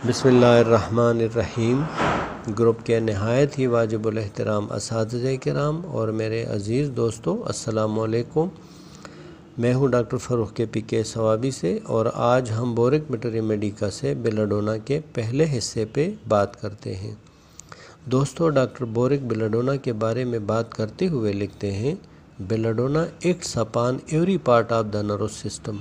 بسم اللہ الرحمن الرحیم۔ گروپ کے نہایت ہی واجب الاحترام اساتذہ کرام اور میرے عزیز دوستو، السلام علیکم۔ میں ہوں ڈاکٹر فروخ کے پی کے ثوابی سے، اور آج ہم بورک میٹر میڈیکا سے بیلاڈونا کے پہلے حصے پہ بات کرتے ہیں۔ دوستو، ڈاکٹر بورک بیلاڈونا کے بارے میں بات کرتے ہوئے لکھتے ہیں، belladonna acts upon every part of the nervous system,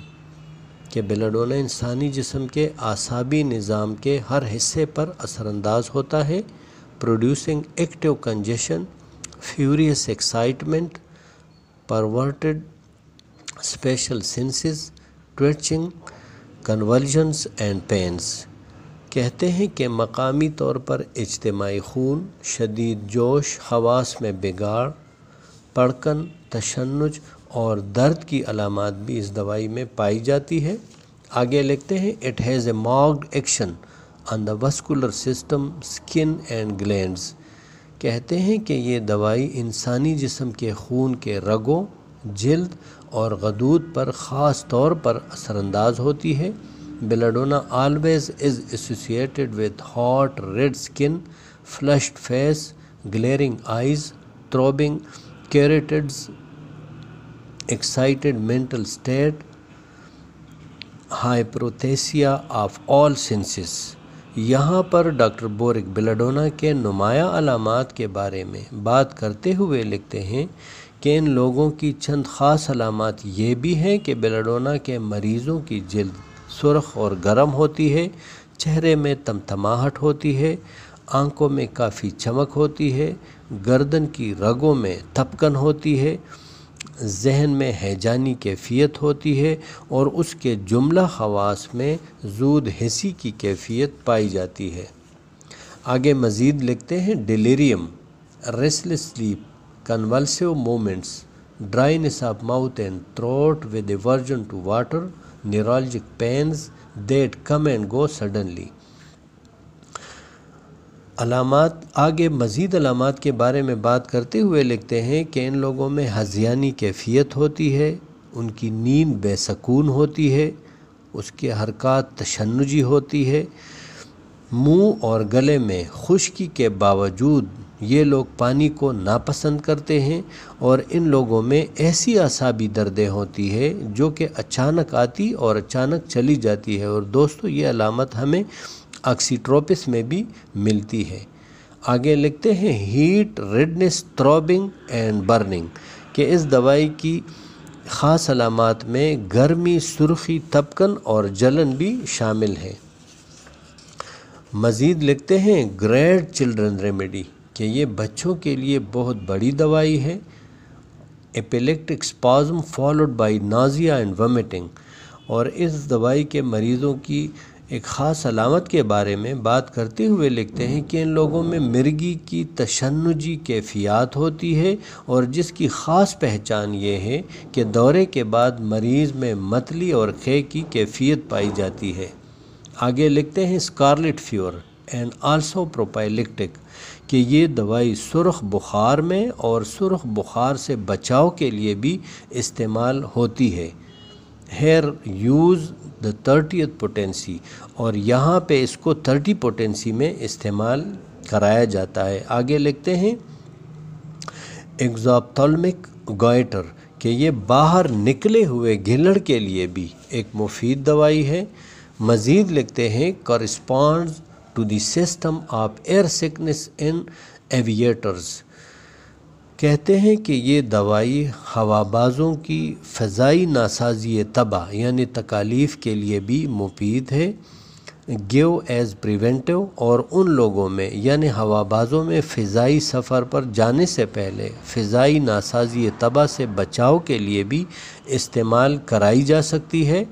کہ بیلاڈونا انسانی جسم کے اعصابی نظام کے ہر حصے پر اثر انداز ہوتا ہے، producing active congestion, furious excitement, perverted special senses, twitching, convulsions and pains. کہتے ہیں کہ مقامی طور پر اجتماعی خون، شدید جوش، حواس میں بگاڑ، پڑکن، تشنج اور درد کی علامات بھی اس دوائی میں پائی جاتی ہے۔ آگے لکھتے ہیں، it has a marked action on the vascular system, skin and glands. کہتے ہیں کہ یہ دوائی انسانی جسم کے خون کے رگوں، جلد اور غدود پر خاص طور پر اثر انداز ہوتی ہے۔ بیلاڈونا always is associated with hot red skin, flushed face, glaring eyes, throbbing carotids, excited mental state, hyperesthesia of all senses۔ یہاں پر ڈاکٹر بورک بیلاڈونا کے نمایاں علامات کے بارے میں بات کرتے ہوئے لکھتے ہیں کہ ان لوگوں کی چند خاص علامات یہ بھی ہیں کہ بیلاڈونا کے مریضوں کی جلد سرخ اور گرم ہوتی ہے، چہرے میں تمتماہٹ ہوتی ہے، آنکھوں میں کافی چمک ہوتی ہے، گردن کی رگوں میں تپکن ہوتی ہے، ذہن میں ہیجانی کیفیت ہوتی ہے، اور اس کے جملہ حواس میں زود حسی کی کیفیت پائی جاتی ہے۔ آگے مزید لکھتے ہیں، delirium, restless sleep, convulsive movements, dryness of mouth and throat with aversion to water, neuralgic pains that come and go suddenly. آگے مزید علامات کے بارے میں بات کرتے ہوئے لکھتے ہیں کہ ان لوگوں میں ہذیانی کیفیت ہوتی ہے، ان کی نیند بے سکون ہوتی ہے، اس کے حرکات تشنجی ہوتی ہے، منہ اور گلے میں خشکی کے باوجود یہ لوگ پانی کو ناپسند کرتے ہیں، اور ان لوگوں میں ایسی اعصابی دردیں ہوتی ہے جو کہ اچانک آتی اور اچانک چلی جاتی ہے، اور دوستو یہ علامت ہمیں آکسیٹروپس میں بھی ملتی ہے۔ آگے لکھتے ہیں، heat, redness, throbbing and burning, کہ اس دوائی کی خاص علامات میں گرمی، سرخی، تپکن اور جلن بھی شامل ہے۔ مزید لکھتے ہیں، گریٹ چلڈرن ریمیڈی، کہ یہ بچوں کے لیے بہت بڑی دوائی ہے۔ Epileptic spasm followed by nausea and vomiting, اور اس دوائی کے مریضوں کی ایک خاص علامت کے بارے میں بات کرتے ہوئے لکھتے ہیں کہ ان لوگوں میں مرگی کی تشنجی کیفیات ہوتی ہے، اور جس کی خاص پہچان یہ ہے کہ دورے کے بعد مریض میں متلی اور قے کی کیفیت پائی جاتی ہے۔ آگے لکھتے ہیں، اسکارلیٹ فیور اینڈ آلسو پروپائلیکٹک، کہ یہ دوائی سرخ بخار میں اور سرخ بخار سے بچاؤ کے لیے بھی استعمال ہوتی ہے۔ Hair use the 30th potency, اور یہاں پہ اس کو 30 پوٹینسی میں استعمال کرایا جاتا ہے۔ آگے لکھتے ہیں، ایگزاپتھالمک گوئٹر، کہ یہ باہر نکلے ہوئے گھلڑ کے لیے بھی ایک مفید دوائی ہے۔ مزید لکھتے ہیں، corresponds to the system of air sickness in aviators, کہتے ہیں کہ یہ دوائی ہوابازوں کی فضائی ناسازی طبع یعنی تکالیف کے لیے بھی مفید ہے۔ گیو ایز پریونٹیو، اور ان لوگوں میں یعنی ہوابازوں میں فضائی سفر پر جانے سے پہلے فضائی ناسازی طبع سے بچاؤ کے لیے بھی استعمال کرائی جا سکتی ہے۔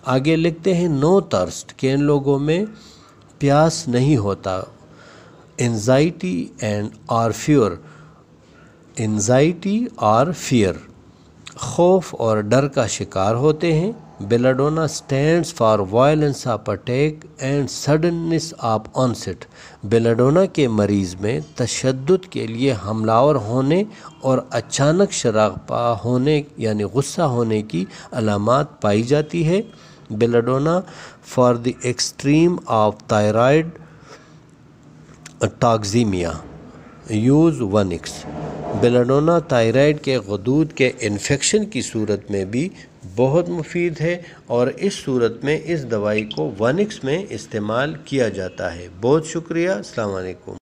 آگے لکھتے ہیں، نو تھرسٹ، کہ ان لوگوں میں پیاس نہیں ہوتا۔ انزائٹی اور فیئر، خوف اور ڈر کا شکار ہوتے ہیں۔ Belladonna stands for violence of attack and suddenness of onset, belladonna کے مریض میں تشدد کے لیے حملہ آور ہونے اور اچانک شراغپا ہونے یعنی غصہ ہونے کی علامات پائی جاتی ہے۔ Belladonna for the extreme of thyroid toxaemia use 1x۔ Belladonna thyroid کے غدود کے انفیکشن کی صورت میں بھی بہت مفید ہے، اور اس صورت میں اس دوائی کو 1x میں استعمال کیا جاتا ہے۔ بہت شکریہ، السلام علیکم۔